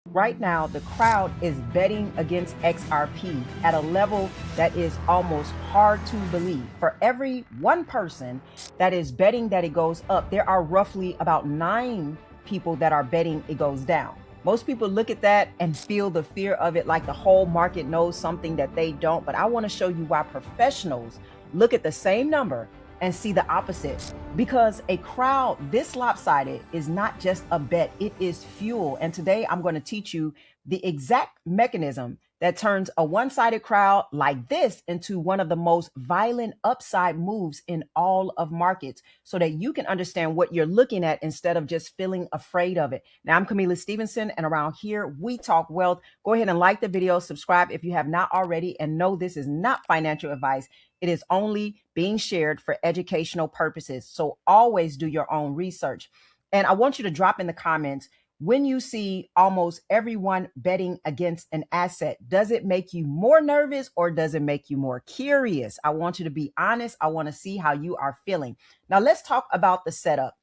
Right now, the crowd is betting against XRP at a level that is almost hard to believe. For every one person that is betting that it goes up, there are roughly about 9 people that are betting it goes down. Most people look at that and feel the fear of it like the whole market knows something that they don't. But I want to show you why professionals look at the same number and see the opposite. Because a crowd this lopsided is not just a bet, it is fuel. And today I'm going to teach you the exact mechanism that turns a one-sided crowd like this into one of the most violent upside moves in all of markets, so that you can understand what you're looking at instead of just feeling afraid of it. Now, I'm Kamilah Stevenson, and around here we talk wealth. Go ahead and like the video, subscribe if you have not already, and know this is not financial advice. It is only being shared for educational purposes. So always do your own research. And I want you to drop in the comments, when you see almost everyone betting against an asset, does it make you more nervous or does it make you more curious? I want you to be honest. I want to see how you are feeling. Now, let's talk about the setup.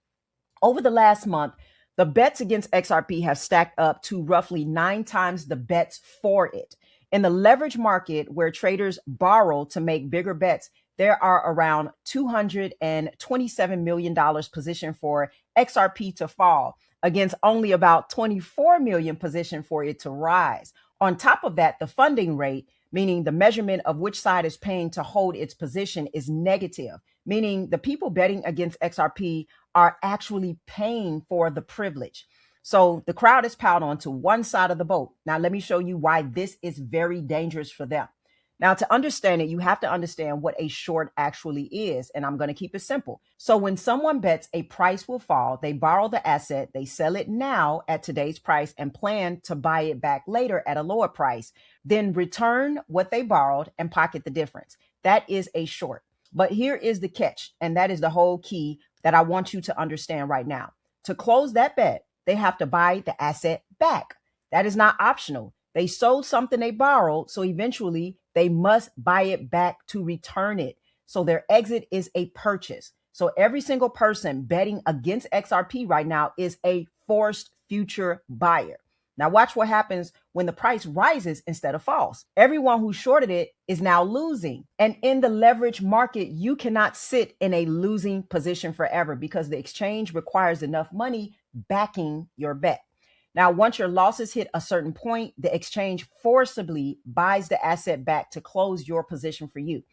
Over the last month, the bets against XRP have stacked up to roughly 9 times the bets for it. In the leverage market, where traders borrow to make bigger bets, there are around $227 million positioned for XRP to fall, against only about 24 million positioned for it to rise. On top of that, the funding rate, meaning the measurement of which side is paying to hold its position, is negative, meaning the people betting against XRP are actually paying for the privilege. So the crowd is piled onto one side of the boat. Now, let me show you why this is very dangerous for them. Now, to understand it, you have to understand what a short actually is, and I'm going to keep it simple. So when someone bets a price will fall, they borrow the asset, they sell it now at today's price and plan to buy it back later at a lower price, then return what they borrowed and pocket the difference. That is a short. But here is the catch, and that is the whole key that I want you to understand right now. To close that bet, they have to buy the asset back. That is not optional. They sold something they borrowed, so eventually they must buy it back to return it. So their exit is a purchase. So every single person betting against XRP right now is a forced future buyer. Now watch what happens when the price rises instead of falls. Everyone who shorted it is now losing. And in the leverage market, you cannot sit in a losing position forever, because the exchange requires enough money backing your bet. Now, once your losses hit a certain point, the exchange forcibly buys the asset back to close your position for you.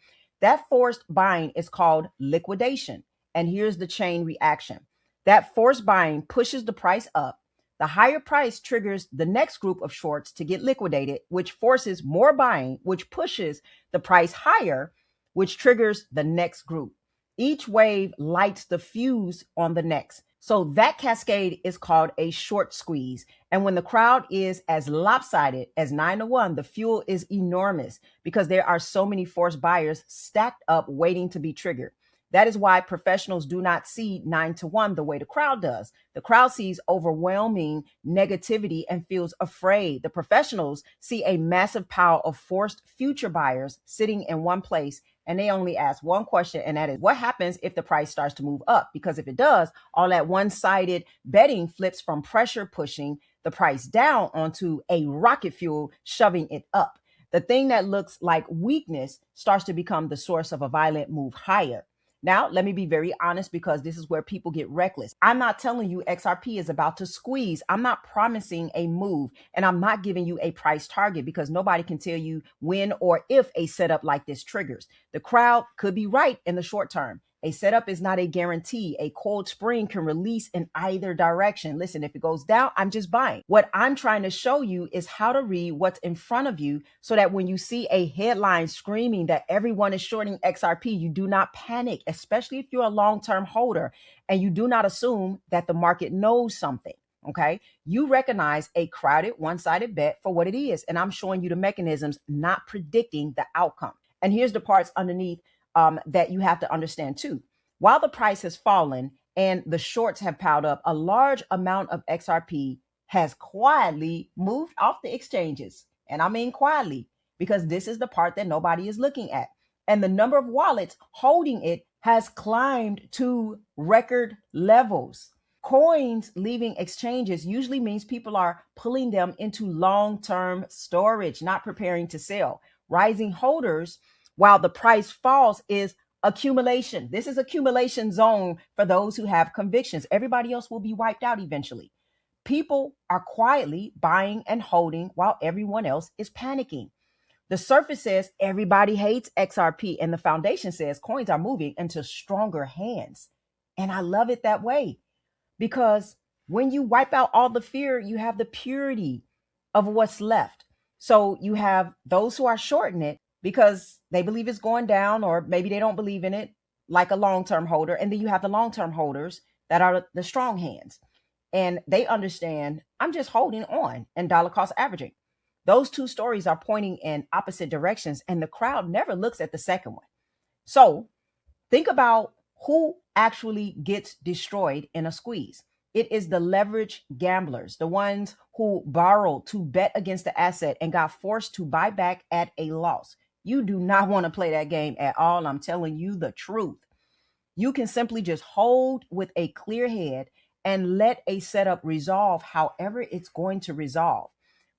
That forced buying is called liquidation. And here's the chain reaction. That forced buying pushes the price up. The higher price triggers the next group of shorts to get liquidated, which forces more buying, which pushes the price higher, which triggers the next group. Each wave lights the fuse on the next. So that cascade is called a short squeeze. And when the crowd is as lopsided as 9-1, the fuel is enormous, because there are so many forced buyers stacked up waiting to be triggered. That is why professionals do not see 9-1 the way the crowd does. The crowd sees overwhelming negativity and feels afraid. The professionals see a massive pile of forced future buyers sitting in one place, and they only ask one question, and that is, what happens if the price starts to move up? Because if it does, all that one-sided betting flips from pressure pushing the price down onto a rocket fuel shoving it up. The thing that looks like weakness starts to become the source of a violent move higher. Now, let me be very honest, because this is where people get reckless. I'm not telling you XRP is about to squeeze. I'm not promising a move, and I'm not giving you a price target, because nobody can tell you when or if a setup like this triggers. The crowd could be right in the short term. A setup is not a guarantee. A coiled spring can release in either direction. Listen, if it goes down, I'm just buying. What I'm trying to show you is how to read what's in front of you, so that when you see a headline screaming that everyone is shorting XRP, you do not panic, especially if you're a long-term holder, and you do not assume that the market knows something. Okay, you recognize a crowded one-sided bet for what it is, and I'm showing you the mechanisms, not predicting the outcome. And here's the parts underneath that you have to understand too. While the price has fallen and the shorts have piled up, a large amount of XRP has quietly moved off the exchanges. And I mean quietly, because this is the part that nobody is looking at. And the number of wallets holding it has climbed to record levels. Coins leaving exchanges usually means people are pulling them into long-term storage, not preparing to sell. Rising holders while the price falls is accumulation. This is accumulation zone for those who have convictions. Everybody else will be wiped out eventually. People are quietly buying and holding while everyone else is panicking. The surface says everybody hates XRP, and the foundation says coins are moving into stronger hands. And I love it that way, because when you wipe out all the fear, you have the purity of what's left. So you have those who are shorting it because they believe it's going down, or maybe they don't believe in it, like a long-term holder. And then you have the long-term holders that are the strong hands. And they understand, I'm just holding on and dollar cost averaging. Those two stories are pointing in opposite directions, and the crowd never looks at the second one. So think about who actually gets destroyed in a squeeze. It is the leverage gamblers, the ones who borrowed to bet against the asset and got forced to buy back at a loss. You do not want to play that game at all. I'm telling you the truth. You can simply just hold with a clear head and let a setup resolve however it's going to resolve.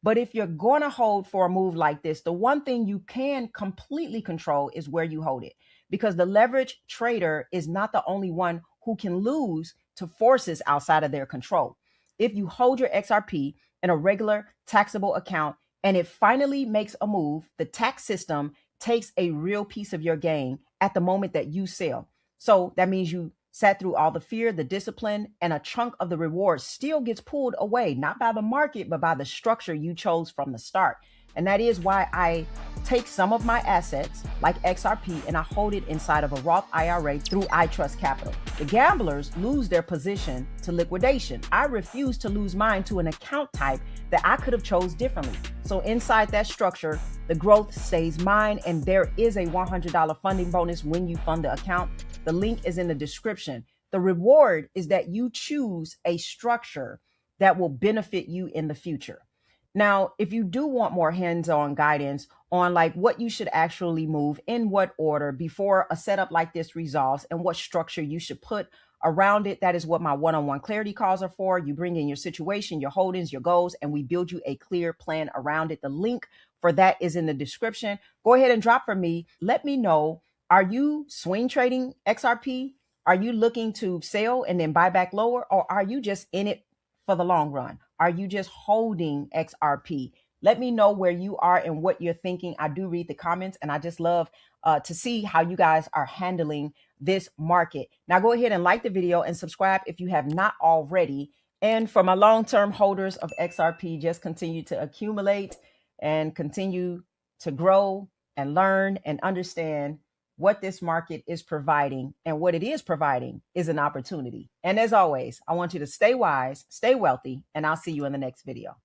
But if you're going to hold for a move like this, the one thing you can completely control is where you hold it, because the leverage trader is not the only one who can lose to forces outside of their control. If you hold your XRP in a regular taxable account and it finally makes a move, the tax system takes a real piece of your gain at the moment that you sell. So that means you sat through all the fear, the discipline, and a chunk of the reward still gets pulled away, not by the market, but by the structure you chose from the start. And that is why I take some of my assets like XRP and I hold it inside of a Roth IRA through iTrust Capital. The gamblers lose their position to liquidation. I refuse to lose mine to an account type that I could have chose differently. So inside that structure, the growth stays mine, and there is a $100 funding bonus when you fund the account. The link is in the description. The reward is that you choose a structure that will benefit you in the future. Now, if you do want more hands-on guidance on like what you should actually move in what order before a setup like this resolves and what structure you should put around it, that is what my one-on-one clarity calls are for. You bring in your situation, your holdings, your goals, and we build you a clear plan around it. The link for that is in the description. Go ahead and drop for me. Let me know, are you swing trading XRP? Are you looking to sell and then buy back lower? Or are you just in it for the long run? Are you just holding XRP? Let me know where you are and what you're thinking. I do read the comments, and I just love to see how you guys are handling this market. Now go ahead and like the video and subscribe if you have not already. And for my long-term holders of XRP, just continue to accumulate and continue to grow and learn and understand what this market is providing, and what it is providing is an opportunity. And as always, I want you to stay wise, stay wealthy, and I'll see you in the next video.